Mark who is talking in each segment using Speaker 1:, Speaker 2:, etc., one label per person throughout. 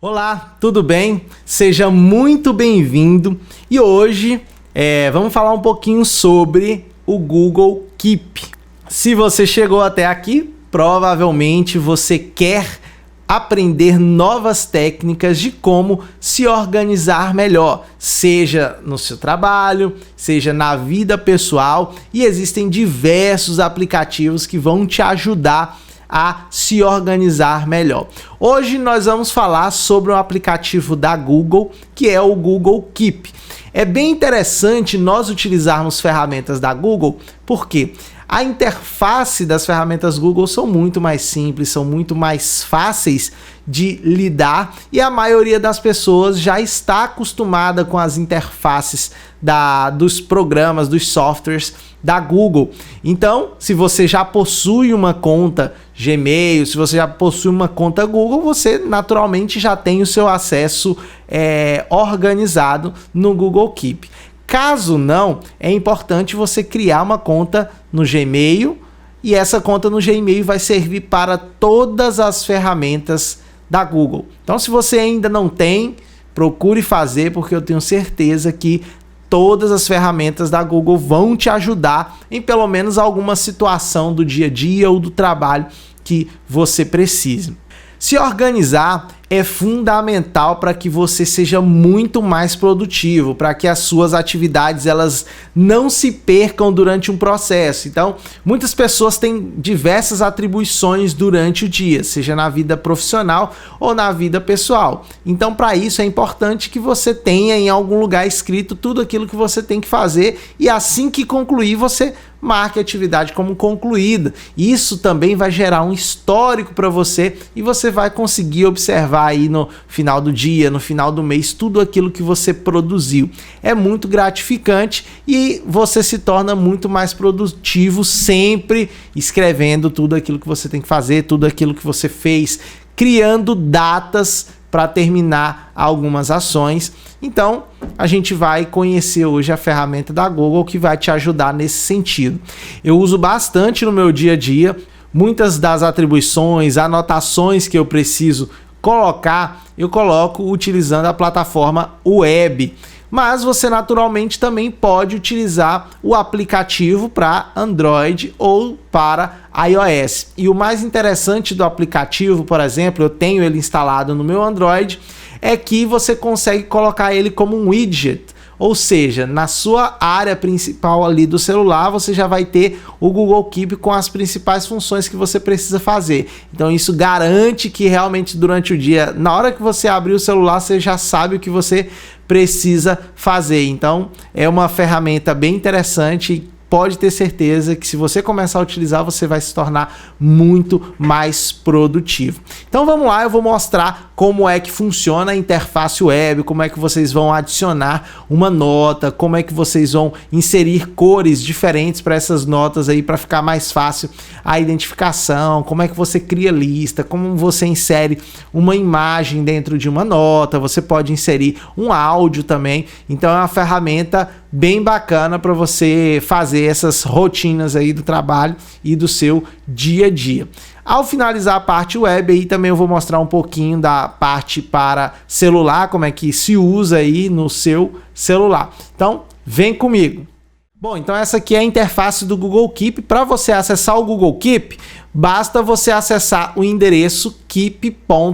Speaker 1: Olá, tudo bem? Seja muito bem-vindo e hoje vamos falar um pouquinho sobre o Google Keep. Se você chegou até aqui, provavelmente você quer aprender novas técnicas de como se organizar melhor, seja no seu trabalho, seja na vida pessoal, e existem diversos aplicativos que vão te ajudar a se organizar melhor. Hoje nós vamos falar sobre um aplicativo da Google, que é o Google Keep. É bem interessante nós utilizarmos ferramentas da Google, porque a interface das ferramentas Google são muito mais simples, são muito mais fáceis de lidar e a maioria das pessoas já está acostumada com as interfaces dos programas, dos softwares da Google. Então, se você já possui uma conta Gmail, se você já possui uma conta Google, você naturalmente já tem o seu acesso organizado no Google Keep. Caso não, é importante você criar uma conta no Gmail e essa conta no Gmail vai servir para todas as ferramentas da Google. Então, se você ainda não tem, procure fazer, porque eu tenho certeza que todas as ferramentas da Google vão te ajudar em pelo menos alguma situação do dia a dia ou do trabalho que você precise. Se organizar é fundamental para que você seja muito mais produtivo, para que as suas atividades elas não se percam durante um processo. Então, muitas pessoas têm diversas atribuições durante o dia, seja na vida profissional ou na vida pessoal. Então, para isso é importante que você tenha em algum lugar escrito tudo aquilo que você tem que fazer e assim que concluir, você marque a atividade como concluída. Isso também vai gerar um histórico para você e você vai conseguir observar aí no final do dia, no final do mês, tudo aquilo que você produziu. É muito gratificante e você se torna muito mais produtivo sempre escrevendo tudo aquilo que você tem que fazer, tudo aquilo que você fez, criando datas para terminar algumas ações. Então, a gente vai conhecer hoje a ferramenta da Google que vai te ajudar nesse sentido. Eu uso bastante no meu dia a dia, muitas das atribuições, anotações que eu preciso colocar, eu coloco utilizando a plataforma web. Mas você naturalmente também pode utilizar o aplicativo para Android ou para iOS. E o mais interessante do aplicativo, por exemplo, eu tenho ele instalado no meu Android, é que você consegue colocar ele como um widget. Ou seja, na sua área principal ali do celular, você já vai ter o Google Keep com as principais funções que você precisa fazer. Então isso garante que realmente durante o dia, na hora que você abrir o celular, você já sabe o que você precisa fazer. Então é uma ferramenta bem interessante. Pode ter certeza que se você começar a utilizar, você vai se tornar muito mais produtivo. Então vamos lá, eu vou mostrar como é que funciona a interface web, como é que vocês vão adicionar uma nota, como é que vocês vão inserir cores diferentes para essas notas aí para ficar mais fácil a identificação, como é que você cria lista, como você insere uma imagem dentro de uma nota, você pode inserir um áudio também. Então é uma ferramenta bem bacana para você fazer essas rotinas aí do trabalho e do seu dia a dia. Ao finalizar a parte web, aí também eu vou mostrar um pouquinho da parte para celular, como é que se usa aí no seu celular. Então, vem comigo. Bom, então essa aqui é a interface do Google Keep. Para você acessar o Google Keep, basta você acessar o endereço keep.google.com,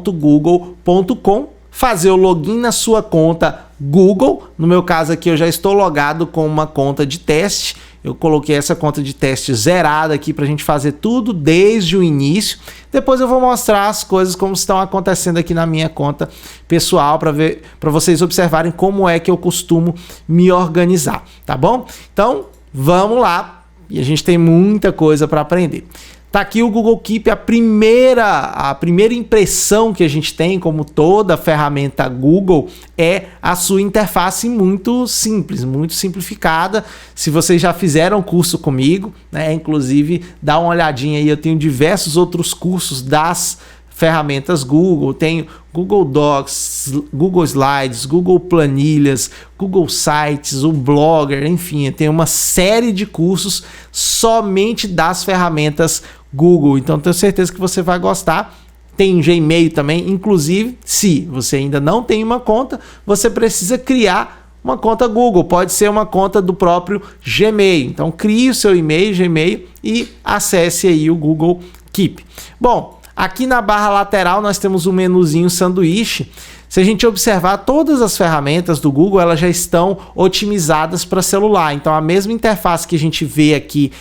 Speaker 1: fazer o login na sua conta Google. No meu caso aqui eu já estou logado com uma conta de teste. Eu coloquei essa conta de teste zerada aqui para a gente fazer tudo desde o início. Depois eu vou mostrar as coisas como estão acontecendo aqui na minha conta pessoal para vocês observarem como é que eu costumo me organizar, tá bom? Então vamos lá e a gente tem muita coisa para aprender. Tá aqui o Google Keep, a primeira impressão que a gente tem, como toda ferramenta Google, é a sua interface muito simples, muito simplificada. Se vocês já fizeram curso comigo, né, inclusive dá uma olhadinha aí, eu tenho diversos outros cursos das ferramentas Google, tenho Google Docs, Google Slides, Google Planilhas, Google Sites, o Blogger, enfim, tem uma série de cursos somente das ferramentas Google. Então tenho certeza que você vai gostar. tem Gmail também. Inclusive, se você ainda não tem uma conta, você precisa criar uma conta Google. Pode ser uma conta do próprio Gmail. Então, crie o seu e-mail, Gmail, e acesse aí o Google Keep. Bom, aqui na barra lateral nós temos o menuzinho sanduíche. Se a gente observar, todas as ferramentas do Google, elas já estão otimizadas para celular. Então, a mesma interface que a gente vê aqui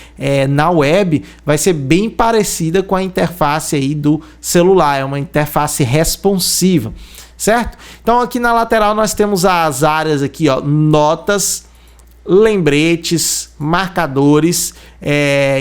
Speaker 1: na web vai ser bem parecida com a interface aí do celular. É uma interface responsiva, certo? Então, aqui na lateral nós temos as áreas aqui, ó, notas, lembretes, marcadores.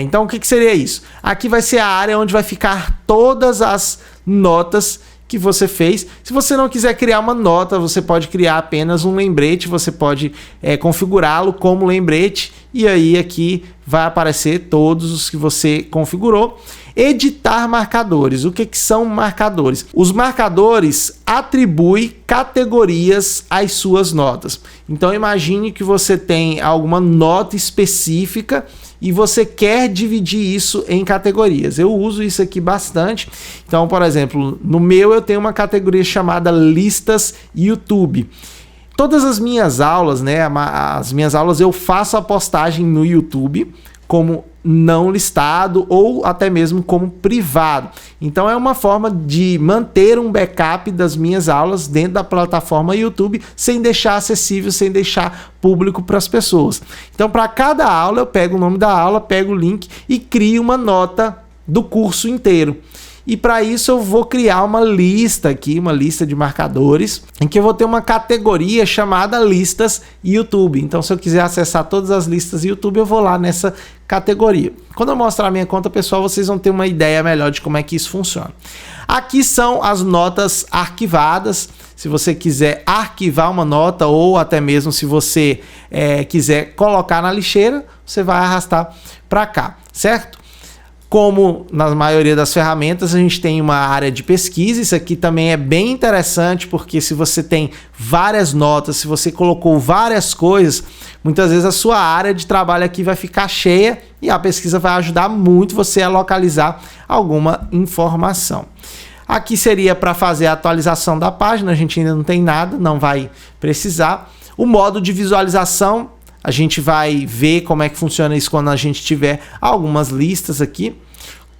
Speaker 1: Então, o que seria isso? Aqui vai ser a área onde vai ficar todas as notas que você fez. Se você não quiser criar uma nota, você pode criar apenas um lembrete, você pode configurá-lo como lembrete, e aí aqui vai aparecer todos os que você configurou. Editar marcadores. O que são marcadores? Os marcadores atribuem categorias às suas notas. Então imagine que você tem alguma nota específica e você quer dividir isso em categorias. Eu uso isso aqui bastante. Então, por exemplo, no meu eu tenho uma categoria chamada listas YouTube. Todas as minhas aulas, né, as minhas aulas eu faço a postagem no YouTube como não listado ou até mesmo como privado. Então é uma forma de manter um backup das minhas aulas dentro da plataforma YouTube sem deixar acessível, sem deixar público para as pessoas. Então para cada aula eu pego o nome da aula, pego o link e crio uma nota do curso inteiro. E para isso eu vou criar uma lista aqui, uma lista de marcadores, em que eu vou ter uma categoria chamada listas YouTube. Então se eu quiser acessar todas as listas YouTube, eu vou lá nessa categoria. Quando eu mostrar a minha conta pessoal, vocês vão ter uma ideia melhor de como é que isso funciona. Aqui são as notas arquivadas. Se você quiser arquivar uma nota ou até mesmo se você quiser colocar na lixeira, você vai arrastar para cá, certo? Como na maioria das ferramentas, a gente tem uma área de pesquisa. Isso aqui também é bem interessante, porque se você tem várias notas, se você colocou várias coisas, muitas vezes a sua área de trabalho aqui vai ficar cheia e a pesquisa vai ajudar muito você a localizar alguma informação. Aqui seria para fazer a atualização da página, a gente ainda não tem nada, não vai precisar. O modo de visualização, a gente vai ver como é que funciona isso quando a gente tiver algumas listas aqui.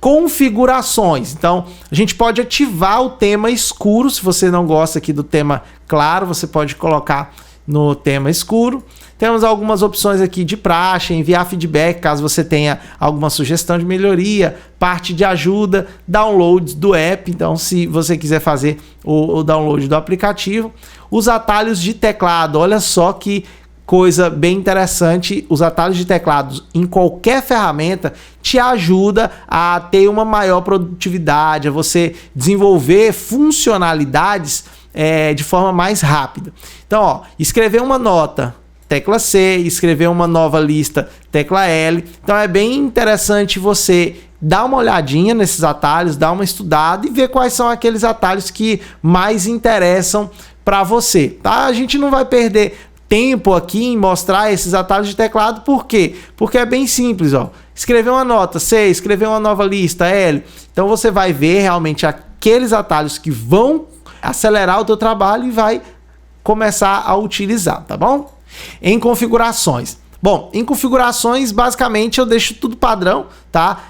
Speaker 1: Configurações. Então, a gente pode ativar o tema escuro. Se você não gosta aqui do tema claro, você pode colocar no tema escuro. Temos algumas opções aqui de praxe, enviar feedback caso você tenha alguma sugestão de melhoria, parte de ajuda, downloads do app. Então, se você quiser fazer o download do aplicativo. Os atalhos de teclado. Olha só que coisa bem interessante, os atalhos de teclados em qualquer ferramenta te ajuda a ter uma maior produtividade, a você desenvolver funcionalidades de forma mais rápida. Então, ó, escrever uma nota, tecla C, escrever uma nova lista, tecla L. Então é bem interessante você dar uma olhadinha nesses atalhos, dar uma estudada e ver quais são aqueles atalhos que mais interessam para você, tá? A gente não vai perder tempo aqui em mostrar esses atalhos de teclado. Por quê? Porque é bem simples, ó. Escrever uma nota C, escrever uma nova lista L. Então você vai ver realmente aqueles atalhos que vão acelerar o teu trabalho e vai começar a utilizar, tá bom? Em configurações. Bom, em configurações, basicamente eu deixo tudo padrão, tá?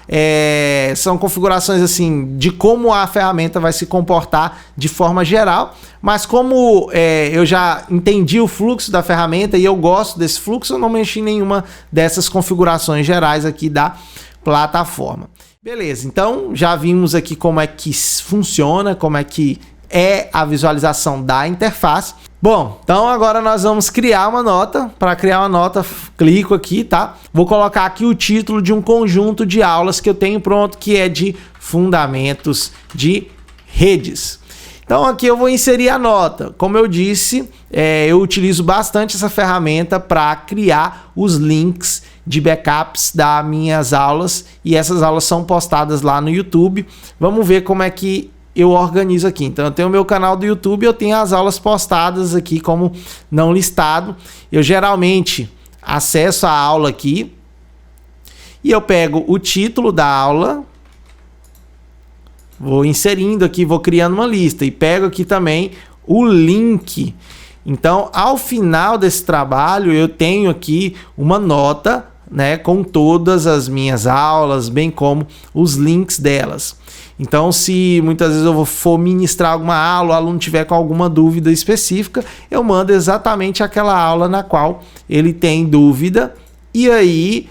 Speaker 1: São configurações assim de como a ferramenta vai se comportar de forma geral, mas como eu já entendi o fluxo da ferramenta e eu gosto desse fluxo, eu não mexi em nenhuma dessas configurações gerais aqui da plataforma. Beleza, então já vimos aqui como é que funciona, como é que é a visualização da interface. Bom, então agora nós vamos criar uma nota. Para criar uma nota, clico aqui, tá? Vou colocar aqui o título de um conjunto de aulas que eu tenho pronto, que é de Fundamentos de Redes. Então aqui eu vou inserir a nota. Como eu disse, eu utilizo bastante essa ferramenta para criar os links de backups das minhas aulas, e essas aulas são postadas lá no YouTube. Vamos ver como é que eu organizo aqui. Então eu tenho o meu canal do YouTube, eu tenho as aulas postadas aqui como não listado. Eu geralmente acesso a aula aqui e eu pego o título da aula, vou inserindo aqui, vou criando uma lista e pego aqui também o link. Então, ao final desse trabalho, eu tenho aqui uma nota, né, com todas as minhas aulas, bem como os links delas. Então, se muitas vezes eu for ministrar alguma aula, o aluno tiver com alguma dúvida específica, eu mando exatamente aquela aula na qual ele tem dúvida e aí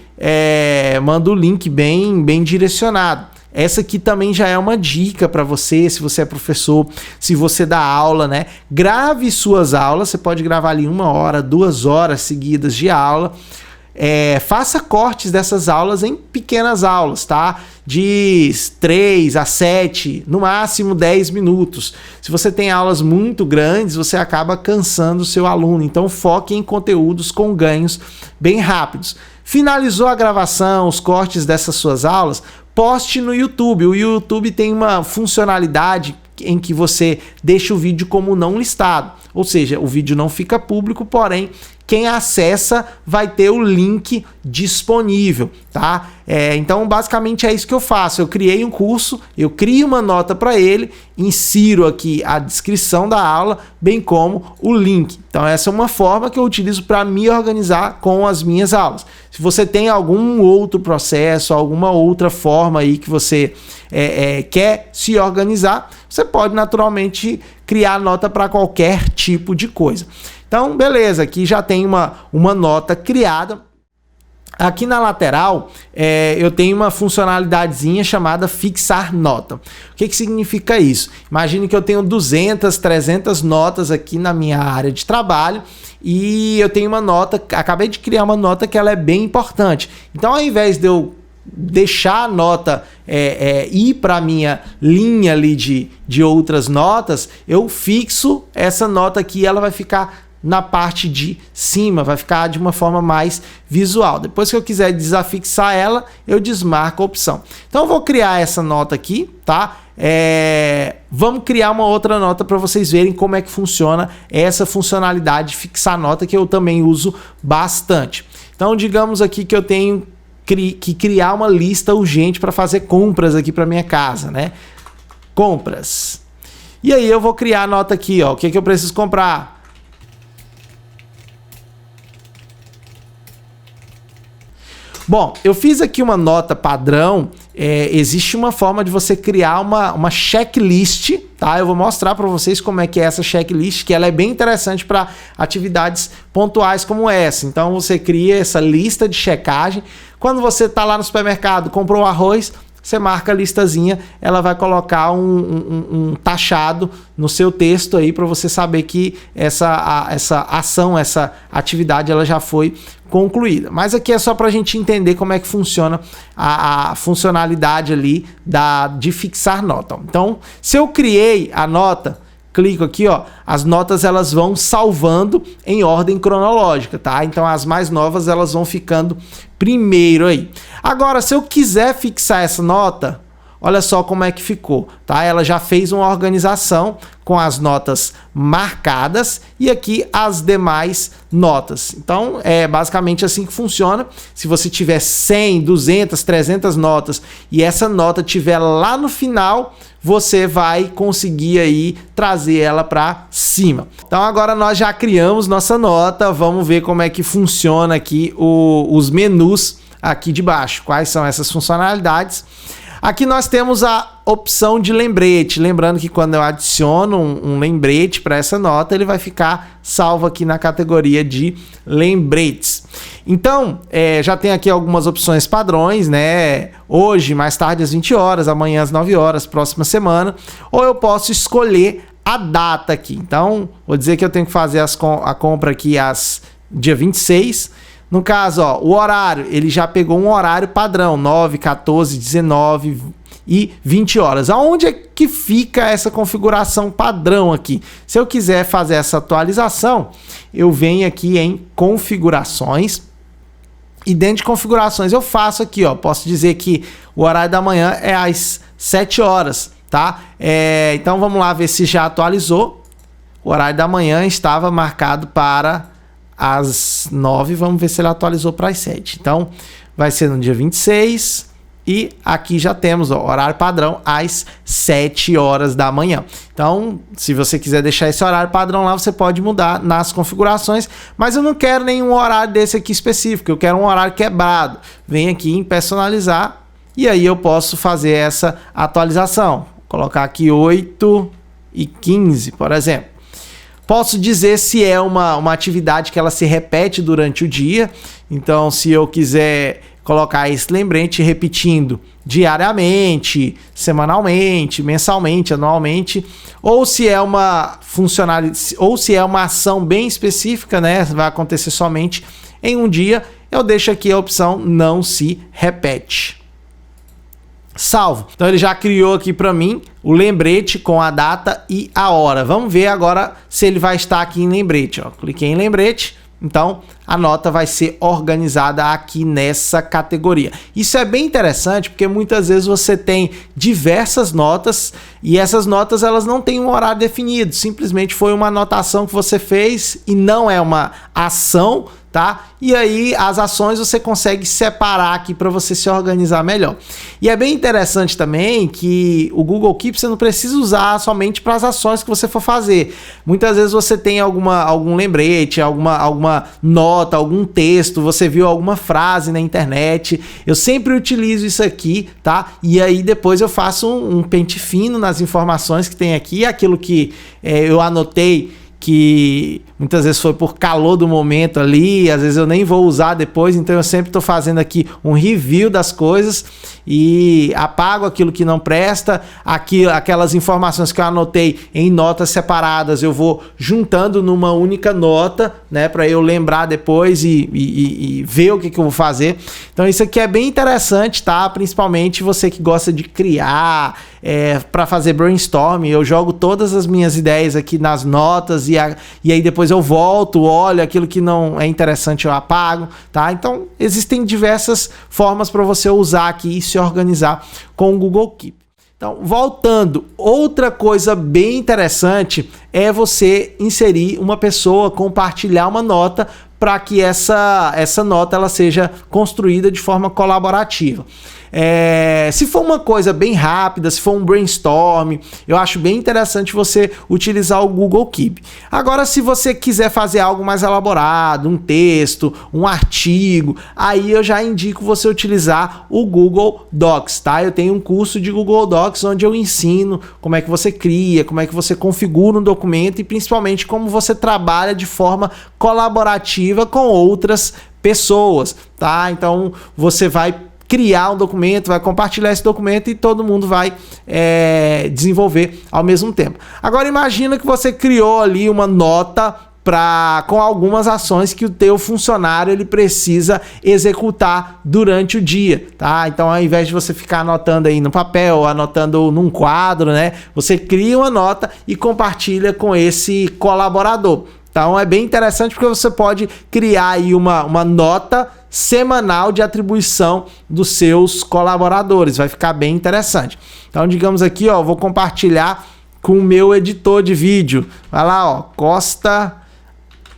Speaker 1: mando o link bem direcionado. Essa aqui também já é uma dica para você, se você é professor, se você dá aula, né? Grave suas aulas, você pode gravar ali 1 hora, 2 horas seguidas de aula. Faça cortes dessas aulas em pequenas aulas, tá? De 3 a 7, no máximo 10 minutos. Se você tem aulas muito grandes, você acaba cansando o seu aluno. Então, foque em conteúdos com ganhos bem rápidos. Finalizou a gravação, os cortes dessas suas aulas, poste no YouTube. O YouTube tem uma funcionalidade em que você deixa o vídeo como não listado. Ou seja, o vídeo não fica público, porém, quem acessa vai ter o link disponível, tá? Então, basicamente é isso que eu faço. Eu criei um curso, eu crio uma nota para ele, insiro aqui a descrição da aula, bem como o link. Então, essa é uma forma que eu utilizo para me organizar com as minhas aulas. Se você tem algum outro processo, alguma outra forma aí que você quer se organizar, você pode naturalmente criar nota para qualquer tipo de coisa. Então, beleza, aqui já tem uma nota criada. Aqui na lateral, eu tenho uma funcionalidadezinha chamada fixar nota. O que significa isso? Imagine que eu tenho 200, 300 notas aqui na minha área de trabalho e eu tenho uma nota, acabei de criar uma nota que ela é bem importante. Então, ao invés de eu deixar a nota ir para a minha linha ali de outras notas, eu fixo essa nota aqui, ela vai ficar na parte de cima, vai ficar de uma forma mais visual. Depois que eu quiser desafixar ela, eu desmarco a opção. Então eu vou criar essa nota aqui, tá? Vamos criar uma outra nota para vocês verem como é que funciona essa funcionalidade de fixar nota, que eu também uso bastante. Então digamos aqui que eu tenho que criar uma lista urgente para fazer compras aqui para minha casa, né? Compras. E aí eu vou criar a nota aqui, ó. O que eu preciso comprar? Bom, eu fiz aqui uma nota padrão. Existe uma forma de você criar uma checklist, tá? Eu vou mostrar para vocês como é que é essa checklist, que ela é bem interessante para atividades pontuais como essa. Então você cria essa lista de checagem. Quando você está lá no supermercado, comprou arroz, você marca a listazinha, ela vai colocar um taxado no seu texto aí para você saber que essa ação, essa atividade, ela já foi concluída. Mas aqui é só para a gente entender como é que funciona a funcionalidade ali de fixar nota. Então, se eu criei a nota, clico aqui, ó, as notas elas vão salvando em ordem cronológica, tá? Então as mais novas elas vão ficando primeiro aí. Agora, se eu quiser fixar essa nota, olha só como é que ficou, tá? Ela já fez uma organização com as notas marcadas e aqui as demais notas. Então, é basicamente assim que funciona. Se você tiver 100, 200, 300 notas e essa nota tiver lá no final, você vai conseguir aí trazer ela para cima. Então, agora nós já criamos nossa nota. Vamos ver como é que funciona aqui os menus aqui de baixo. Quais são essas funcionalidades? Aqui nós temos a opção de lembrete. Lembrando que quando eu adiciono um lembrete para essa nota, ele vai ficar salvo aqui na categoria de lembretes. Então, já tem aqui algumas opções padrões, né? Hoje, mais tarde às 20 horas, amanhã às 9 horas, próxima semana. Ou eu posso escolher a data aqui. Então, vou dizer que eu tenho que fazer a compra aqui dia 26. No caso, ó, o horário, ele já pegou um horário padrão, 9, 14, 19 e 20 horas. Aonde é que fica essa configuração padrão aqui? Se eu quiser fazer essa atualização, eu venho aqui em configurações e dentro de configurações eu faço aqui, ó, posso dizer que o horário da manhã é às 7 horas, tá? Então vamos lá ver se já atualizou. O horário da manhã estava marcado para às 9, vamos ver se ele atualizou para as 7. Então, vai ser no dia 26 E aqui já temos ó, horário padrão às 7 horas da manhã. Então, se você quiser deixar esse horário padrão lá, você pode mudar nas configurações, mas eu não quero nenhum horário desse aqui específico, eu quero um horário quebrado. Vem aqui em personalizar e aí eu posso fazer essa atualização. Vou colocar aqui 8h15, por exemplo. Posso dizer se é uma atividade que ela se repete durante o dia. Então, se eu quiser colocar esse lembrete repetindo diariamente, semanalmente, mensalmente, anualmente, ou se é uma funcionalidade, ou se é uma ação bem específica, né, vai acontecer somente em um dia, eu deixo aqui a opção não se repete. Salvo. Então ele já criou aqui para mim o lembrete com a data e a hora. Vamos ver agora se ele vai estar aqui em lembrete. Ó. Cliquei em lembrete. Então, a nota vai ser organizada aqui nessa categoria. Isso é bem interessante porque muitas vezes você tem diversas notas e essas notas elas não têm um horário definido. Simplesmente foi uma anotação que você fez e não é uma ação, tá? E aí as ações você consegue separar aqui para você se organizar melhor. E é bem interessante também que o Google Keep você não precisa usar somente para as ações que você for fazer. Muitas vezes você tem algum lembrete, alguma nota, algum texto, você viu alguma frase na internet. Eu sempre utilizo isso aqui, tá? E aí depois eu faço um pente fino nas informações que tem aqui, aquilo que eu anotei que muitas vezes foi por calor do momento ali, às vezes eu nem vou usar depois, então eu sempre estou fazendo aqui um review das coisas e apago aquilo que não presta, aquelas informações que eu anotei em notas separadas, eu vou juntando numa única nota, né, para eu lembrar depois e ver o que eu vou fazer. Então isso aqui é bem interessante, tá? Principalmente você que gosta de criar, para fazer brainstorming, eu jogo todas as minhas ideias aqui nas notas e aí depois eu volto, olho aquilo que não é interessante, eu apago, tá? Então existem diversas formas para você usar aqui e se organizar com o Google Keep. Então, voltando, outra coisa bem interessante é você inserir uma pessoa, compartilhar uma nota para que essa nota ela seja construída de forma colaborativa. Se for uma coisa bem rápida, se for um brainstorm, eu acho bem interessante você utilizar o Google Keep. Agora, se você quiser fazer algo mais elaborado, um texto, um artigo, aí eu já indico você utilizar o Google Docs, tá? Eu tenho um curso de Google Docs onde eu ensino como é que você cria, como é que você configura um documento e principalmente como você trabalha de forma colaborativa com outras pessoas, tá? Então, você vai criar um documento, vai compartilhar esse documento e todo mundo vai desenvolver ao mesmo tempo. Agora imagina que você criou ali uma nota com algumas ações que o teu funcionário ele precisa executar durante o dia, tá? Então ao invés de você ficar anotando aí no papel, anotando num quadro, né? Você cria uma nota e compartilha com esse colaborador. Então é bem interessante porque você pode criar aí uma nota semanal de atribuição dos seus colaboradores, vai ficar bem interessante. Então digamos aqui, ó, vou compartilhar com o meu editor de vídeo, vai lá, ó, Costa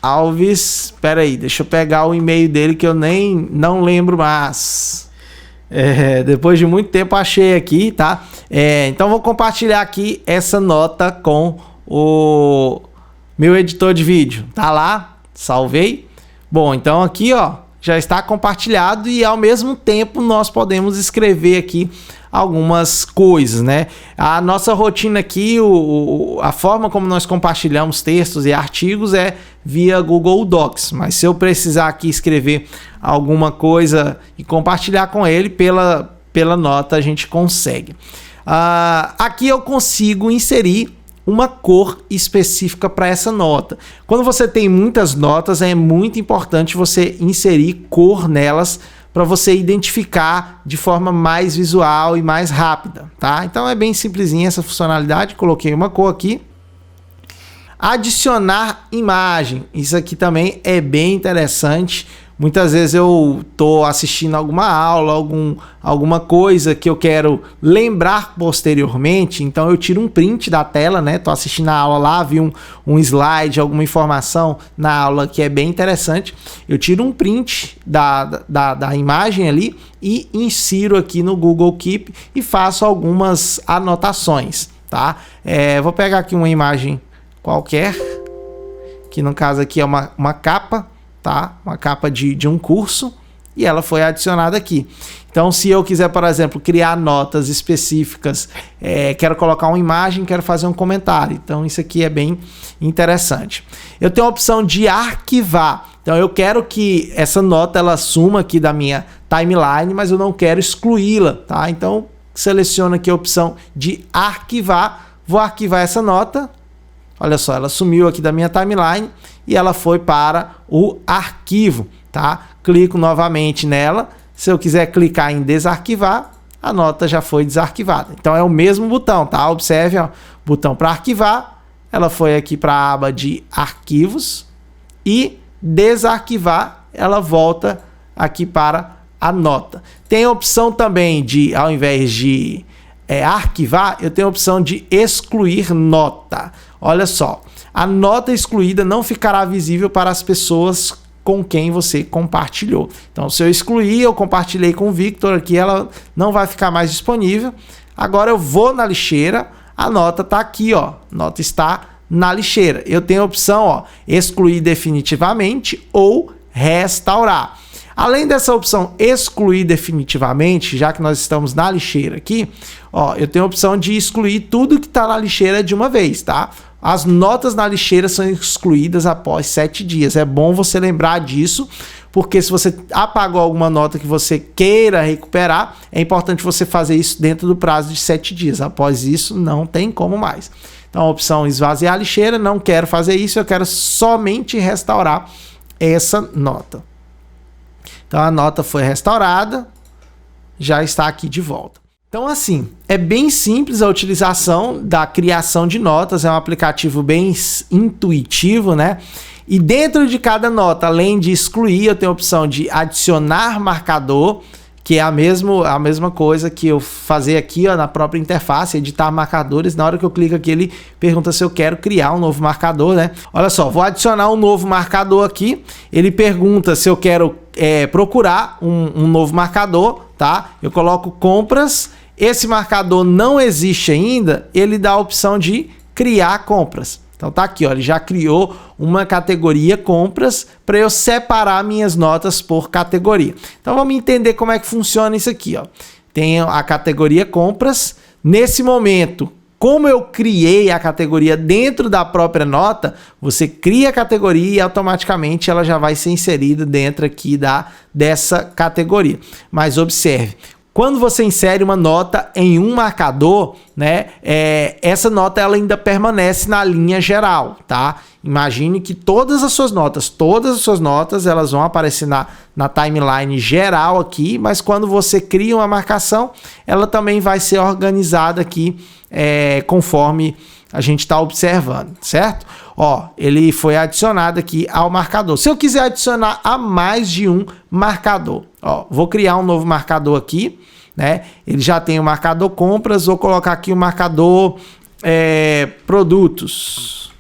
Speaker 1: Alves, espera aí, deixa eu pegar o e-mail dele que eu não lembro mais. Depois de muito tempo achei aqui, tá? Então vou compartilhar aqui essa nota com o meu editor de vídeo, tá lá, salvei. Bom, então aqui, ó, já está compartilhado e ao mesmo tempo nós podemos escrever aqui algumas coisas, né? A nossa rotina aqui, a forma como nós compartilhamos textos e artigos é via Google Docs, mas se eu precisar aqui escrever alguma coisa e compartilhar com ele pela nota, a gente consegue. Aqui eu consigo inserir uma cor específica para essa nota. Quando você tem muitas notas, é muito importante você inserir cor nelas para você identificar de forma mais visual e mais rápida, tá? Então é bem simplesinha essa funcionalidade, coloquei uma cor aqui. Adicionar imagem, isso aqui também é bem interessante. Muitas vezes eu tô assistindo alguma aula, alguma coisa que eu quero lembrar posteriormente, então eu tiro um print da tela, né? Tô assistindo a aula lá, vi um slide, alguma informação na aula que é bem interessante, eu tiro um print da imagem ali e insiro aqui no Google Keep e faço algumas anotações, tá? Vou pegar aqui uma imagem qualquer, que no caso aqui é uma capa, tá? Uma capa de um curso, e ela foi adicionada aqui. Então, se eu quiser, por exemplo, criar notas específicas, quero colocar uma imagem, quero fazer um comentário. Então, isso aqui é bem interessante. Eu tenho a opção de arquivar. Então, eu quero que essa nota ela suma aqui da minha timeline, mas eu não quero excluí-la, tá? Então, seleciono aqui a opção de arquivar. Vou arquivar essa nota. Olha só, ela sumiu aqui da minha timeline e ela foi para o arquivo, tá? Clico novamente nela. Se eu quiser clicar em desarquivar, a nota já foi desarquivada. Então é o mesmo botão, tá? Observe, ó, botão para arquivar. Ela foi aqui para a aba de arquivos e desarquivar, ela volta aqui para a nota. Tem a opção também de, ao invés de arquivar, eu tenho a opção de excluir nota. Olha só, a nota excluída não ficará visível para as pessoas com quem você compartilhou. Então, se eu excluir, eu compartilhei com o Victor aqui, ela não vai ficar mais disponível. Agora eu vou na lixeira, a nota está aqui, ó, a nota está na lixeira. Eu tenho a opção, ó, excluir definitivamente ou restaurar. Além dessa opção excluir definitivamente, já que nós estamos na lixeira aqui, ó, eu tenho a opção de excluir tudo que está na lixeira de uma vez, tá? As notas na lixeira são excluídas após 7 dias. É bom você lembrar disso, porque se você apagou alguma nota que você queira recuperar, é importante você fazer isso dentro do prazo de 7 dias. Após isso, não tem como mais. Então, a opção esvaziar a lixeira, não quero fazer isso, eu quero somente restaurar essa nota. Então, a nota foi restaurada, já está aqui de volta. Então, assim, é bem simples a utilização da criação de notas, é um aplicativo bem intuitivo, né? E dentro de cada nota, além de excluir, eu tenho a opção de adicionar marcador, que é a mesma coisa que eu fazer aqui, ó, na própria interface, editar marcadores. Na hora que eu clico aqui, ele pergunta se eu quero criar um novo marcador, né? Olha só, vou adicionar um novo marcador aqui. Ele pergunta se eu quero procurar um novo marcador, tá? Eu coloco compras. Esse marcador não existe ainda, ele dá a opção de criar compras. Então tá aqui, ó, ele já criou uma categoria compras para eu separar minhas notas por categoria. Então vamos entender como é que funciona isso aqui, ó. Tem a categoria compras. Nesse momento, como eu criei a categoria dentro da própria nota, você cria a categoria e automaticamente ela já vai ser inserida dentro aqui dessa categoria. Mas observe, quando você insere uma nota em um marcador, né, essa nota ela ainda permanece na linha geral, tá? Imagine que todas as suas notas, elas vão aparecer na timeline geral aqui, mas quando você cria uma marcação, ela também vai ser organizada aqui conforme a gente está observando, certo? Ó, ele foi adicionado aqui ao marcador. Se eu quiser adicionar a mais de um marcador, ó, vou criar um novo marcador aqui, né? Ele já tem o marcador compras, vou colocar aqui o marcador produtos.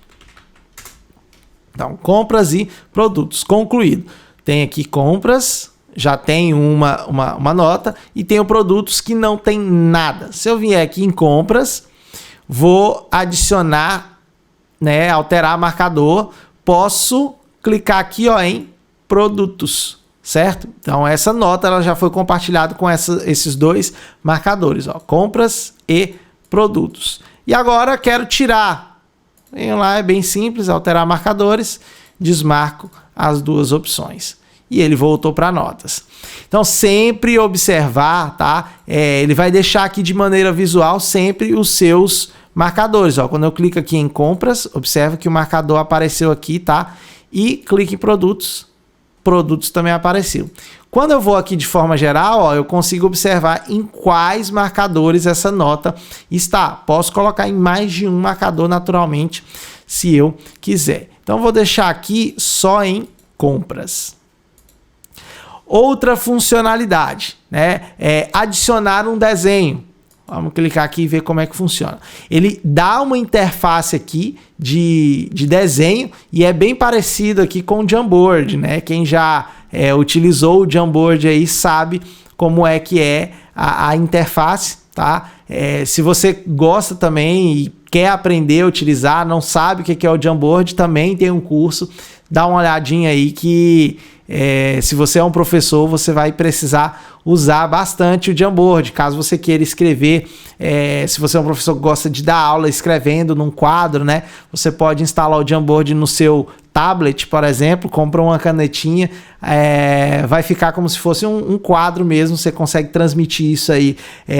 Speaker 1: Então, compras e produtos, concluído. Tem aqui compras, já tem uma nota, e tem produtos que não tem nada. Se eu vier aqui em compras, vou adicionar, né, alterar marcador, posso clicar aqui, ó, em produtos, certo? Então essa nota ela já foi compartilhada com esses dois marcadores, ó, compras e produtos. E agora quero tirar. Venho lá, é bem simples, alterar marcadores, desmarco as duas opções. E ele voltou para notas. Então, sempre observar, tá? Ele vai deixar aqui de maneira visual sempre os seus marcadores. Ó. Quando eu clico aqui em compras, observa que o marcador apareceu aqui, tá? E clique em produtos, produtos também apareceu. Quando eu vou aqui de forma geral, ó, eu consigo observar em quais marcadores essa nota está. Posso colocar em mais de um marcador naturalmente, se eu quiser. Então, vou deixar aqui só em compras. Outra funcionalidade, né? É adicionar um desenho. Vamos clicar aqui e ver como é que funciona. Ele dá uma interface aqui de desenho e é bem parecido aqui com o Jamboard, né? Quem já utilizou o Jamboard aí sabe como é que é a interface, tá? Se você gosta também e quer aprender a utilizar, não sabe o que é o Jamboard, também tem um curso. Dá uma olhadinha aí que se você é um professor, você vai precisar usar bastante o Jamboard, caso você queira escrever. Se você é um professor que gosta de dar aula escrevendo num quadro, né? Você pode instalar o Jamboard no seu tablet, por exemplo, compra uma canetinha, vai ficar como se fosse um quadro mesmo. Você consegue transmitir isso aí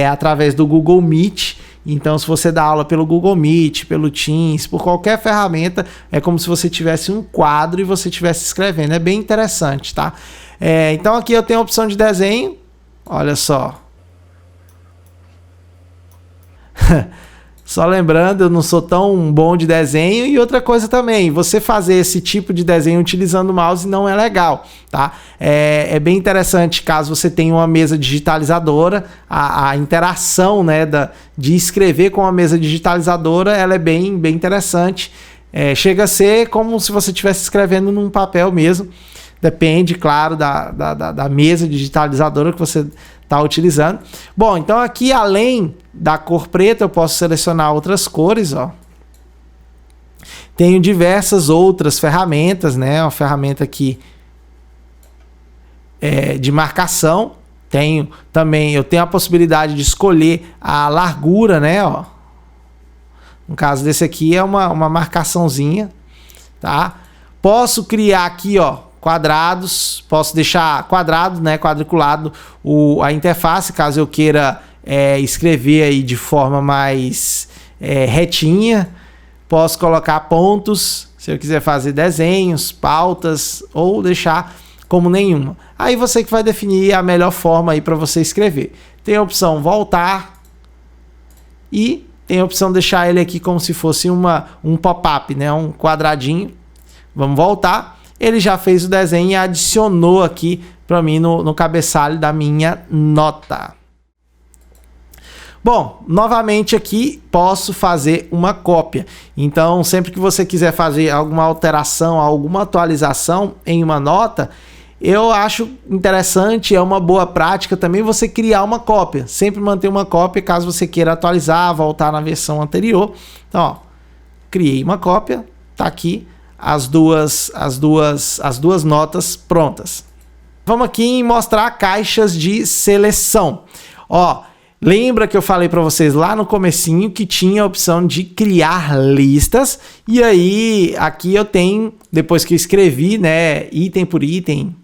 Speaker 1: através do Google Meet. Então, se você dá aula pelo Google Meet, pelo Teams, por qualquer ferramenta, é como se você tivesse um quadro e você estivesse escrevendo. É bem interessante, tá? Então, aqui eu tenho a opção de desenho. Olha só. Só lembrando, eu não sou tão bom de desenho. E outra coisa também, você fazer esse tipo de desenho utilizando o mouse não é legal, tá? É bem interessante caso você tenha uma mesa digitalizadora, a interação, né, de escrever com a mesa digitalizadora, ela é bem interessante. Chega a ser como se você estivesse escrevendo num papel mesmo. Depende, claro, da mesa digitalizadora que você está utilizando. Bom, então aqui, além da cor preta, eu posso selecionar outras cores, ó. Tenho diversas outras ferramentas, né? Uma ferramenta aqui de marcação. Eu tenho a possibilidade de escolher a largura, né? Ó. No caso desse aqui é uma marcaçãozinha, tá? Posso criar aqui, ó, quadrados, posso deixar quadrado, né, quadriculado a interface, caso eu queira escrever aí de forma mais retinha. Posso colocar pontos, se eu quiser fazer desenhos, pautas, ou deixar como nenhuma. Aí você que vai definir a melhor forma aí para você escrever. Tem a opção voltar e tem a opção deixar ele aqui como se fosse um pop-up, né, um quadradinho. Vamos voltar. Ele já fez o desenho e adicionou aqui para mim no cabeçalho da minha nota. Bom, novamente aqui posso fazer uma cópia. Então, sempre que você quiser fazer alguma alteração, alguma atualização em uma nota, eu acho interessante, é uma boa prática também você criar uma cópia. Sempre manter uma cópia caso você queira atualizar, voltar na versão anterior. Então, ó, criei uma cópia, tá aqui. As duas notas prontas. Vamos aqui em mostrar caixas de seleção. Ó, lembra que eu falei para vocês lá no comecinho que tinha a opção de criar listas? E aí, aqui eu tenho, depois que eu escrevi, né, item por item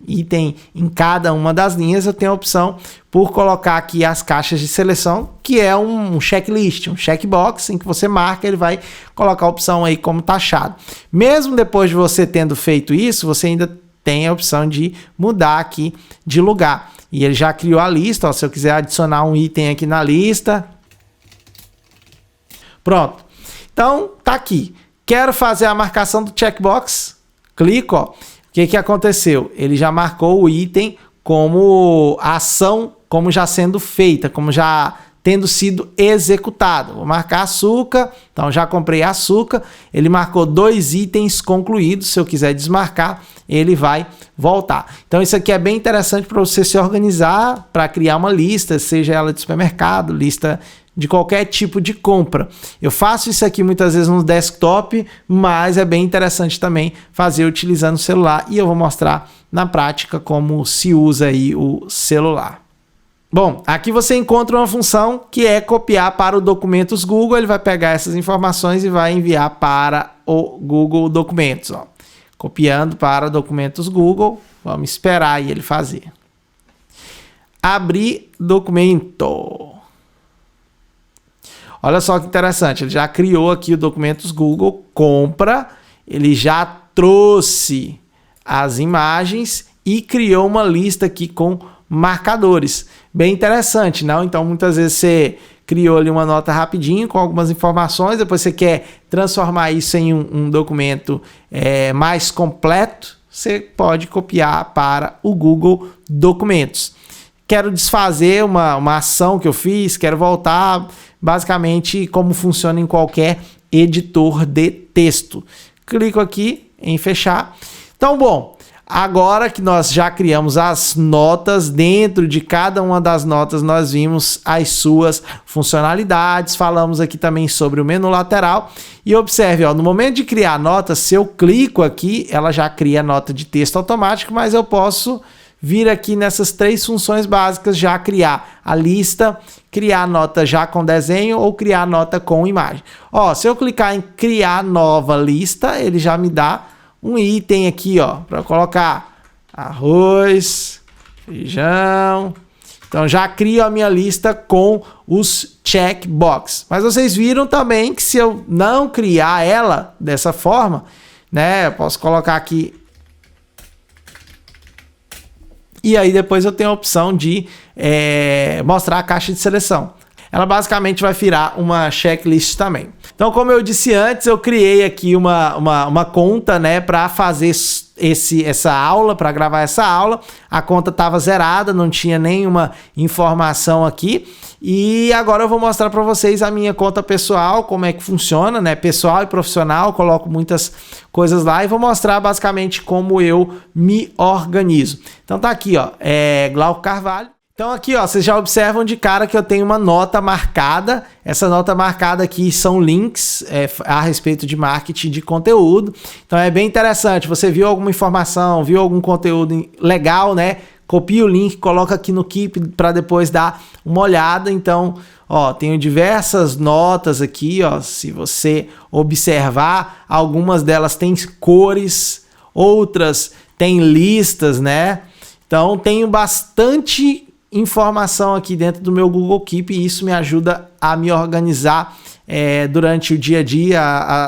Speaker 1: em cada uma das linhas, eu tenho a opção por colocar aqui as caixas de seleção, que é um checklist, um checkbox, em que você marca, ele vai colocar a opção aí como taxado. Mesmo depois de você tendo feito isso, você ainda tem a opção de mudar aqui de lugar. E ele já criou a lista, ó, se eu quiser adicionar um item aqui na lista. Pronto. Então, tá aqui. Quero fazer a marcação do checkbox. Clico, ó. O que aconteceu? Ele já marcou o item como ação, como já sendo feita, como já tendo sido executado. Vou marcar açúcar, então já comprei açúcar. Ele marcou 2 itens concluídos. Se eu quiser desmarcar, ele vai voltar. Então isso aqui é bem interessante para você se organizar, para criar uma lista, seja ela de supermercado, lista de qualquer tipo de compra. Eu faço isso aqui muitas vezes no desktop, mas é bem interessante também fazer utilizando o celular, e eu vou mostrar na prática como se usa aí o celular. Bom, aqui você encontra uma função que é copiar para o Documentos Google. Ele vai pegar essas informações e vai enviar para o Google Documentos, ó. Copiando para Documentos Google. Vamos esperar aí ele fazer. Abrir documento. Olha só que interessante, ele já criou aqui o Documentos Google Compra, ele já trouxe as imagens e criou uma lista aqui com marcadores. Bem interessante, não? Então, muitas vezes você criou ali uma nota rapidinho com algumas informações, depois você quer transformar isso em um documento mais completo. você pode copiar para o Google Documentos. Quero desfazer uma ação que eu fiz, quero voltar, basicamente como funciona em qualquer editor de texto. Clico aqui em fechar. Então, bom, agora que nós já criamos as notas, dentro de cada uma das notas nós vimos as suas funcionalidades, falamos aqui também sobre o menu lateral e observe, ó, no momento de criar a nota, se eu clico aqui, ela já cria a nota de texto automático, mas eu posso vir aqui nessas 3 funções básicas, já criar a lista, criar a nota já com desenho ou criar a nota com imagem. Ó, se eu clicar em criar nova lista, ele já me dá um item aqui, ó, para colocar arroz, feijão. Então já crio a minha lista com os checkbox. Mas vocês viram também que se eu não criar ela dessa forma, né, eu posso colocar aqui. E aí depois eu tenho a opção de mostrar a caixa de seleção. Ela basicamente vai virar uma checklist também. Então, como eu disse antes, eu criei aqui uma conta, né, para fazer essa aula, para gravar essa aula. A conta estava zerada, não tinha nenhuma informação aqui. E agora eu vou mostrar para vocês a minha conta pessoal, como é que funciona, né? Pessoal e profissional, coloco muitas coisas lá e vou mostrar basicamente como eu me organizo. Então tá aqui, ó, Glauco Carvalho. Então aqui, ó, vocês já observam de cara que eu tenho uma nota marcada. Essa nota marcada aqui são links a respeito de marketing de conteúdo. Então é bem interessante. Você viu alguma informação, viu algum conteúdo legal, né? Copia o link, coloca aqui no Keep para depois dar uma olhada. Então, ó, tenho diversas notas aqui, ó. Se você observar, algumas delas têm cores, outras têm listas, né? Então, tenho bastante informação aqui dentro do meu Google Keep e isso me ajuda a me organizar durante o dia a dia,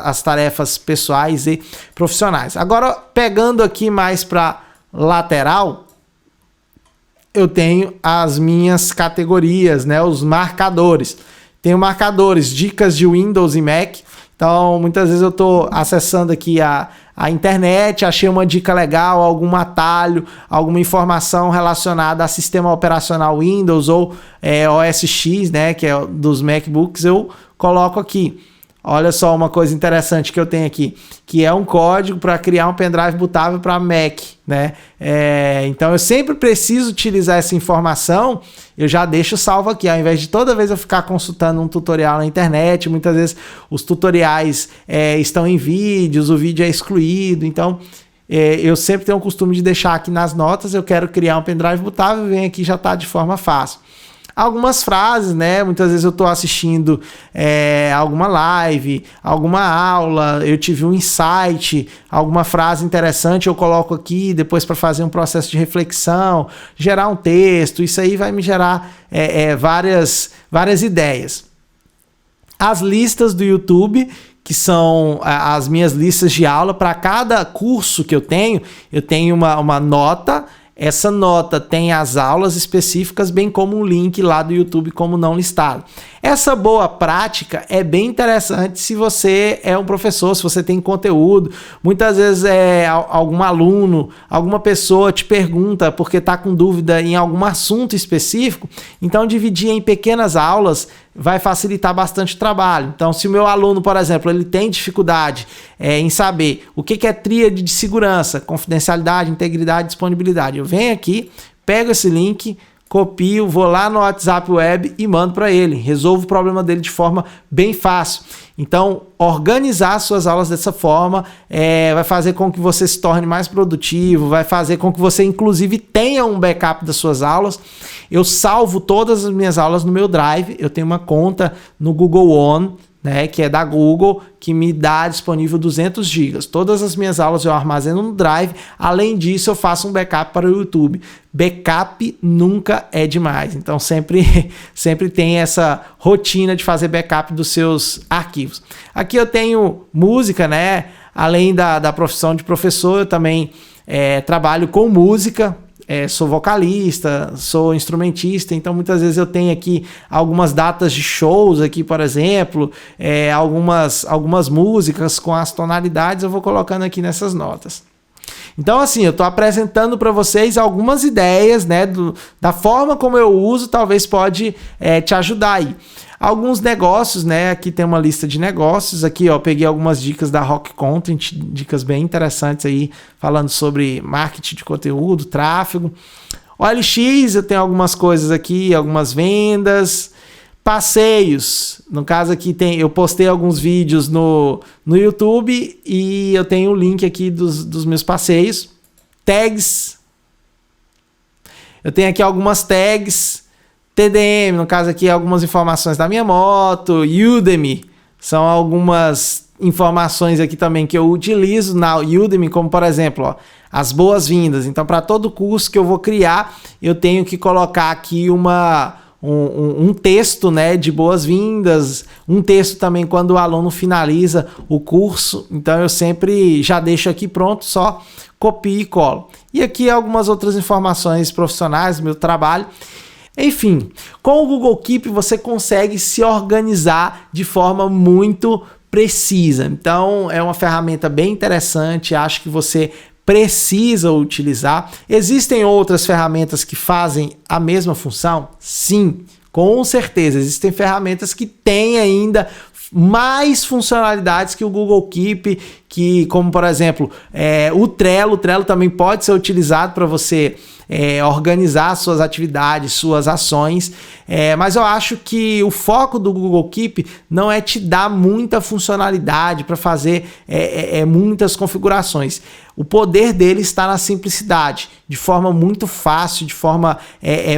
Speaker 1: as tarefas pessoais e profissionais. Agora, pegando aqui mais para lateral, eu tenho as minhas categorias, né, os marcadores. Tenho marcadores, dicas de Windows e Mac. Então, muitas vezes eu estou acessando aqui a internet, achei uma dica legal, algum atalho, alguma informação relacionada a sistema operacional Windows ou OS X, né, que é dos MacBooks, eu coloco aqui. Olha só uma coisa interessante que eu tenho aqui, que é um código para criar um pendrive bootável para Mac, né? Então eu sempre preciso utilizar essa informação, eu já deixo salvo aqui, ao invés de toda vez eu ficar consultando um tutorial na internet, muitas vezes os tutoriais estão em vídeos, o vídeo é excluído, então eu sempre tenho o costume de deixar aqui nas notas, eu quero criar um pendrive bootável, vem aqui já está de forma fácil. Algumas frases, né? Muitas vezes eu estou assistindo alguma live, alguma aula, eu tive um insight, alguma frase interessante eu coloco aqui, depois para fazer um processo de reflexão, gerar um texto, isso aí vai me gerar várias ideias. As listas do YouTube, que são as minhas listas de aula, para cada curso que eu tenho uma nota. Essa nota tem as aulas específicas, bem como um link lá do YouTube como não listado. Essa boa prática é bem interessante se você é um professor, se você tem conteúdo. Muitas vezes algum aluno, alguma pessoa te pergunta porque está com dúvida em algum assunto específico. Então, dividir em pequenas aulas vai facilitar bastante o trabalho. Então, se o meu aluno, por exemplo, ele tem dificuldade em saber o que é tríade de segurança, confidencialidade, integridade e disponibilidade, eu venho aqui, pego esse link, copio, vou lá no WhatsApp Web e mando para ele. Resolvo o problema dele de forma bem fácil. Então, organizar suas aulas dessa forma vai fazer com que você se torne mais produtivo, vai fazer com que você, inclusive, tenha um backup das suas aulas. Eu salvo todas as minhas aulas no meu Drive. Eu tenho uma conta no Google One, né, que é da Google, que me dá disponível 200 GB. Todas as minhas aulas eu armazeno no Drive. Além disso, eu faço um backup para o YouTube. Backup nunca é demais. Então, sempre tem essa rotina de fazer backup dos seus arquivos. Aqui eu tenho música, né? Além da profissão de professor, eu também trabalho com música. Sou vocalista, sou instrumentista, então muitas vezes eu tenho aqui algumas datas de shows aqui, por exemplo, algumas músicas com as tonalidades eu vou colocando aqui nessas notas. Então, assim, eu estou apresentando para vocês algumas ideias, né, da forma como eu uso, talvez pode te ajudar aí. Alguns negócios, né, aqui tem uma lista de negócios, aqui, ó, peguei algumas dicas da Rock Content, dicas bem interessantes aí, falando sobre marketing de conteúdo, tráfego. OLX, eu tenho algumas coisas aqui, algumas vendas, passeios, no caso aqui eu postei alguns vídeos no YouTube e eu tenho o link aqui dos meus passeios, tags, eu tenho aqui algumas tags, TDM, no caso aqui algumas informações da minha moto, Udemy, são algumas informações aqui também que eu utilizo na Udemy, como por exemplo, ó, as boas-vindas. Então, para todo curso que eu vou criar, eu tenho que colocar aqui um texto, né, de boas-vindas, um texto também quando o aluno finaliza o curso. Então, eu sempre já deixo aqui pronto, só copio e colo. E aqui algumas outras informações profissionais do meu trabalho. Enfim, com o Google Keep você consegue se organizar de forma muito precisa. Então, é uma ferramenta bem interessante, acho que você precisa utilizar. Existem outras ferramentas que fazem a mesma função? Sim, com certeza. Existem ferramentas que têm ainda mais funcionalidades que o Google Keep, que, como por exemplo, o Trello. O Trello também pode ser utilizado para você organizar suas atividades, suas ações, mas eu acho que o foco do Google Keep não é te dar muita funcionalidade para fazer muitas configurações. O poder dele está na simplicidade, de forma muito fácil, de forma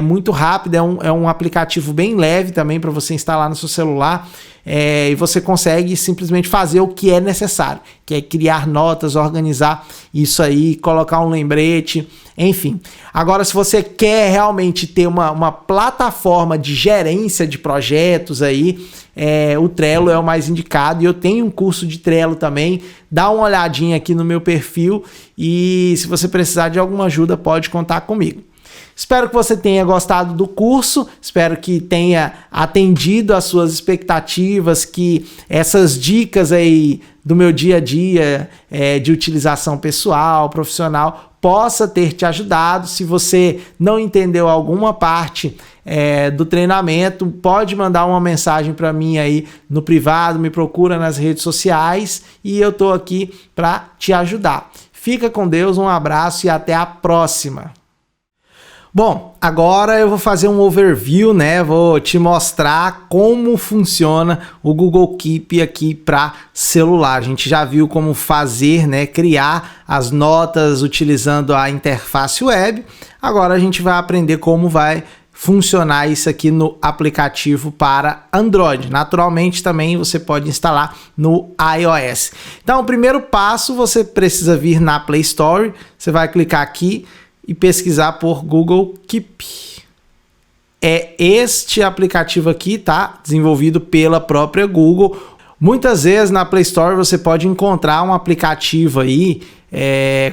Speaker 1: muito rápida, é um aplicativo bem leve também para você instalar no seu celular, e você consegue simplesmente fazer o que é necessário, que é criar notas, organizar isso aí, colocar um lembrete, enfim. Agora, se você quer realmente ter uma plataforma de gerência de projetos aí, o Trello é o mais indicado, e eu tenho um curso de Trello também. Dá uma olhadinha aqui no meu perfil e se você precisar de alguma ajuda, pode contar comigo. Espero que você tenha gostado do curso, espero que tenha atendido às suas expectativas, que essas dicas aí do meu dia a dia de utilização pessoal, profissional, possa ter te ajudado. Se você não entendeu alguma parte do treinamento, pode mandar uma mensagem para mim aí no privado, me procura nas redes sociais e eu estou aqui para te ajudar. Fica com Deus, um abraço e até a próxima. Bom, agora eu vou fazer um overview, né? Vou te mostrar como funciona o Google Keep aqui para celular. A gente já viu como fazer, né? Criar as notas utilizando a interface web. Agora a gente vai aprender como vai funcionar isso aqui no aplicativo para Android. Naturalmente também você pode instalar no iOS. Então, o primeiro passo, você precisa vir na Play Store. Você vai clicar aqui e pesquisar por Google Keep. É este aplicativo aqui, tá? Desenvolvido pela própria Google. Muitas vezes na Play Store você pode encontrar um aplicativo aí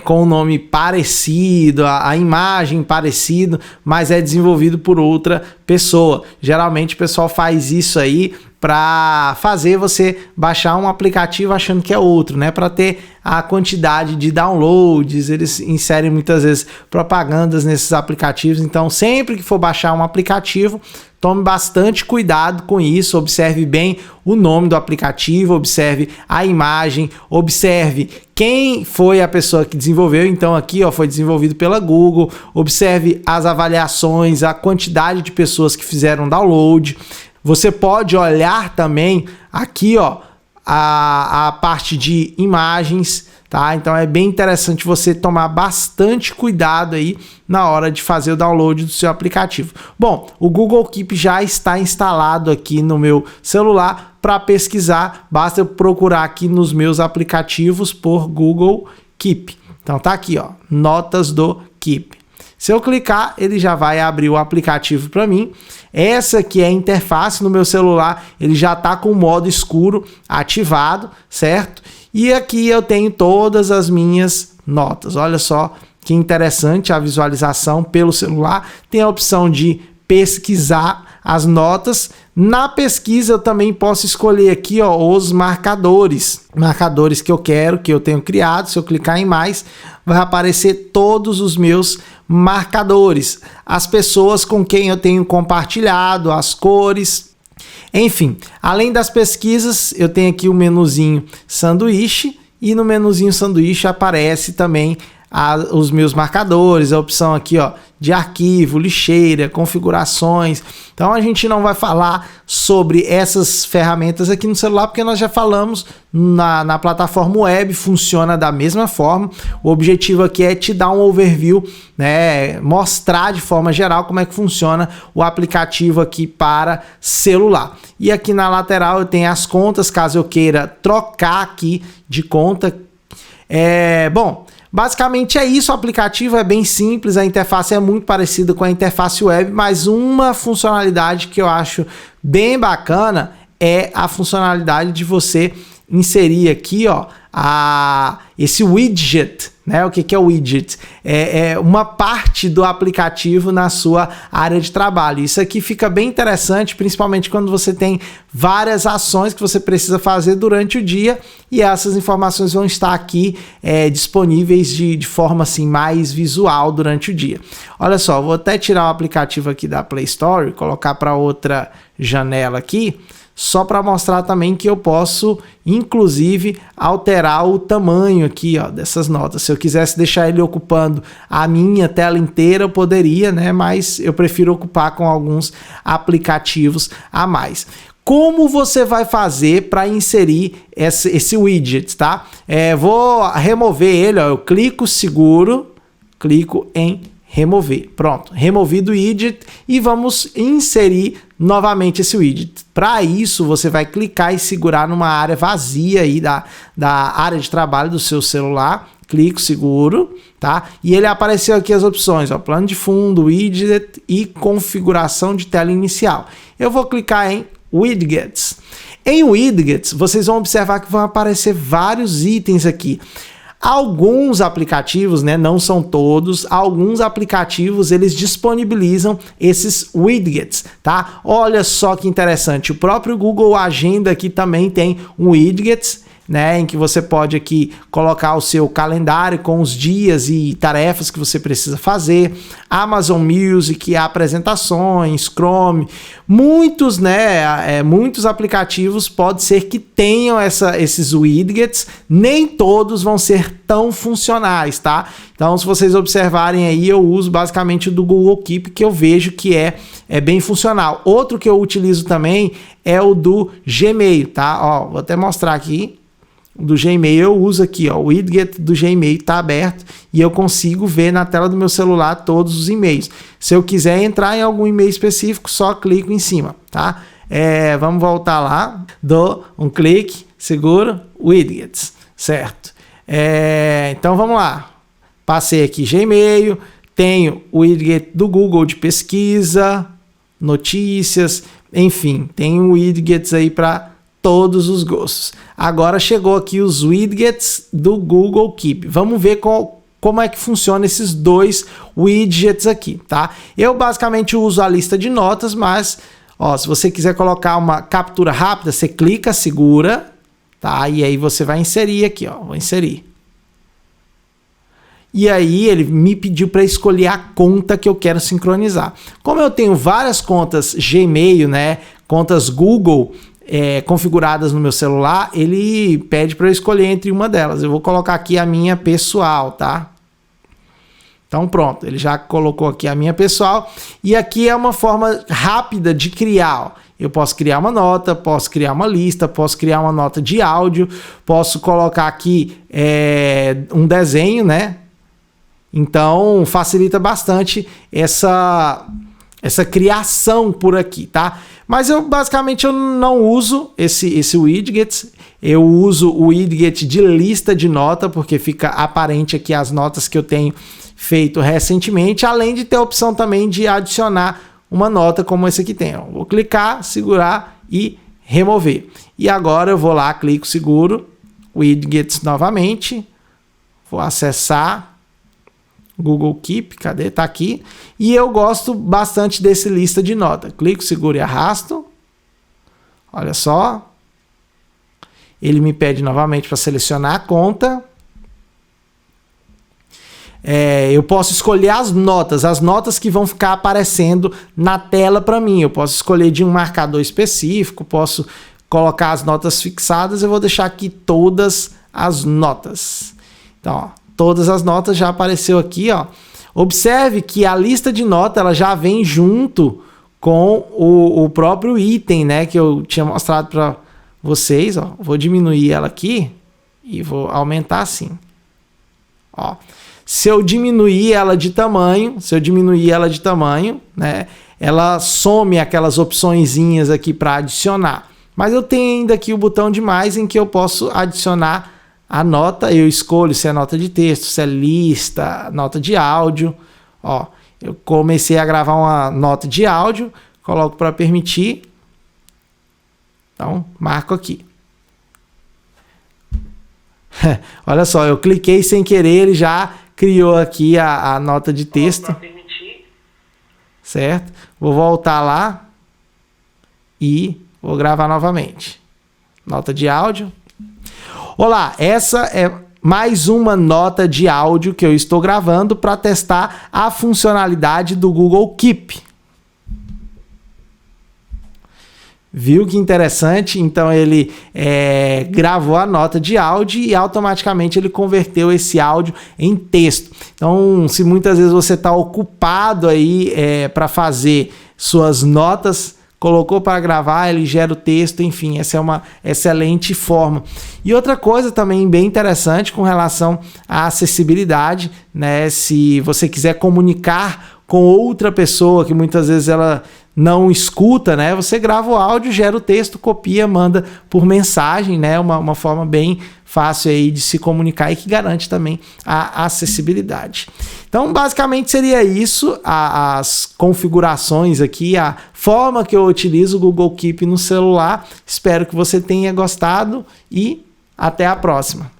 Speaker 1: com um nome parecido, a imagem parecida, mas é desenvolvido por outra pessoa. Geralmente o pessoal faz isso aí para fazer você baixar um aplicativo achando que é outro, né? Para ter a quantidade de downloads, eles inserem muitas vezes propagandas nesses aplicativos. Então, sempre que for baixar um aplicativo, tome bastante cuidado com isso, observe bem o nome do aplicativo, observe a imagem, observe quem foi a pessoa que desenvolveu. Então aqui, ó, foi desenvolvido pela Google. Observe as avaliações, a quantidade de pessoas que fizeram download. Você pode olhar também aqui, ó, a parte de imagens, tá? Então é bem interessante você tomar bastante cuidado aí na hora de fazer o download do seu aplicativo. Bom, o Google Keep já está instalado aqui no meu celular. Para pesquisar, basta eu procurar aqui nos meus aplicativos por Google Keep. Então tá aqui, ó, notas do Keep. Se eu clicar, ele já vai abrir o aplicativo para mim. Essa aqui é a interface no meu celular, ele já está com o modo escuro ativado, certo? E aqui eu tenho todas as minhas notas. Olha só que interessante a visualização pelo celular. Tem a opção de pesquisar as notas. Na pesquisa eu também posso escolher aqui, ó, os marcadores que eu quero, que eu tenho criado. Se eu clicar em mais, vai aparecer todos os meus marcadores, as pessoas com quem eu tenho compartilhado, as cores, enfim. Além das pesquisas, eu tenho aqui o menuzinho sanduíche, e no menuzinho sanduíche aparece também os meus marcadores, a opção aqui, ó, de arquivo, lixeira, configurações. Então a gente não vai falar sobre essas ferramentas aqui no celular, porque nós já falamos na plataforma web, funciona da mesma forma. O objetivo aqui é te dar um overview, né, mostrar de forma geral como é que funciona o aplicativo aqui para celular. E aqui na lateral eu tenho as contas, caso eu queira trocar aqui de conta. Bom, basicamente é isso. O aplicativo é bem simples, a interface é muito parecida com a interface web, mas uma funcionalidade que eu acho bem bacana é a funcionalidade de você inserir aqui, ó, esse widget, né? O que é o widget? É uma parte do aplicativo na sua área de trabalho. Isso aqui fica bem interessante, principalmente quando você tem várias ações que você precisa fazer durante o dia, e essas informações vão estar aqui disponíveis de forma assim mais visual durante o dia. Olha só, vou até tirar o aplicativo aqui da Play Store e colocar para outra janela aqui, só para mostrar também que eu posso, inclusive, alterar o tamanho aqui, ó, dessas notas. Se eu quisesse deixar ele ocupando a minha tela inteira, eu poderia, né? Mas eu prefiro ocupar com alguns aplicativos a mais. Como você vai fazer para inserir esse widget, tá? Vou remover ele, ó, eu clico, seguro, clico em remover. Pronto, removido o widget, e vamos inserir novamente esse widget. Para isso, você vai clicar e segurar numa área vazia aí da área de trabalho do seu celular. Clico, seguro, tá? E ele apareceu aqui as opções, ó, plano de fundo, widget e configuração de tela inicial. Eu vou clicar em widgets. Em widgets, vocês vão observar que vão aparecer vários itens aqui. Alguns aplicativos, né, não são todos, alguns aplicativos eles disponibilizam esses widgets, tá? Olha só que interessante, o próprio Google Agenda aqui também tem um widgets, né, em que você pode aqui colocar o seu calendário com os dias e tarefas que você precisa fazer. Amazon Music, apresentações, Chrome, muitos, né, muitos aplicativos pode ser que tenham esses widgets, nem todos vão ser tão funcionais, tá? Então, se vocês observarem aí, eu uso basicamente o do Google Keep, que eu vejo que é bem funcional. Outro que eu utilizo também é o do Gmail, tá? Ó, vou até mostrar aqui. Do Gmail eu uso aqui, ó, o widget do Gmail está aberto e eu consigo ver na tela do meu celular todos os e-mails. Se eu quiser entrar em algum e-mail específico, só clico em cima, tá? Vamos voltar lá, dou um clique, seguro, widgets, certo? Então vamos lá, passei aqui Gmail, tenho o widget do Google de pesquisa, notícias, enfim, tenho widgets aí para todos os gostos. Agora chegou aqui os widgets do Google Keep. Vamos ver como é que funciona esses dois widgets aqui, tá? Eu basicamente uso a lista de notas, mas ó, se você quiser colocar uma captura rápida, você clica, segura, tá? E aí você vai inserir aqui, ó, vou inserir. E aí ele me pediu para escolher a conta que eu quero sincronizar. Como eu tenho várias contas Gmail, né, contas Google configuradas no meu celular, ele pede para eu escolher entre uma delas. Eu vou colocar aqui a minha pessoal, tá? Então pronto, ele já colocou aqui a minha pessoal, e aqui é uma forma rápida de criar, ó. Eu posso criar uma nota, posso criar uma lista, posso criar uma nota de áudio, posso colocar aqui um desenho, né? Então facilita bastante essa criação por aqui, tá? Mas eu basicamente não uso esse widget, eu uso o widget de lista de nota, porque fica aparente aqui as notas que eu tenho feito recentemente, além de ter a opção também de adicionar uma nota como esse aqui tem. Vou clicar, segurar e remover. E agora eu vou lá, clico, seguro, widgets novamente, vou acessar Google Keep, cadê? Tá aqui. E eu gosto bastante desse lista de nota. Clico, seguro e arrasto. Olha só. Ele me pede novamente para selecionar a conta. Eu posso escolher as notas que vão ficar aparecendo na tela para mim. Eu posso escolher de um marcador específico, posso colocar as notas fixadas. Eu vou deixar aqui todas as notas. Então, ó, todas as notas já apareceu aqui, ó. Observe que a lista de notas ela já vem junto com o próprio item, né, que eu tinha mostrado para vocês. Ó. Vou diminuir ela aqui e vou aumentar assim. Ó. Se eu diminuir ela de tamanho, né, ela some aquelas opçõezinhas aqui para adicionar. Mas eu tenho ainda aqui o botão de mais em que eu posso adicionar a nota. Eu escolho se é nota de texto, se é lista, nota de áudio. Ó, eu comecei a gravar uma nota de áudio, coloco para permitir. Então, marco aqui. Olha só, eu cliquei sem querer, ele já criou aqui a nota de texto. Certo? Vou voltar lá e vou gravar novamente. Nota de áudio. Olá, essa é mais uma nota de áudio que eu estou gravando para testar a funcionalidade do Google Keep. Viu que interessante? Então ele gravou a nota de áudio e automaticamente ele converteu esse áudio em texto. Então, se muitas vezes você está ocupado aí para fazer suas notas, colocou para gravar, ele gera o texto, enfim, essa é uma excelente forma. E outra coisa também bem interessante com relação à acessibilidade, né? Se você quiser comunicar com outra pessoa que muitas vezes ela não escuta, né? Você grava o áudio, gera o texto, copia, manda por mensagem, né? Uma forma bem fácil aí de se comunicar e que garante também a acessibilidade. Então, basicamente seria isso, as configurações aqui, a forma que eu utilizo o Google Keep no celular. Espero que você tenha gostado e até a próxima.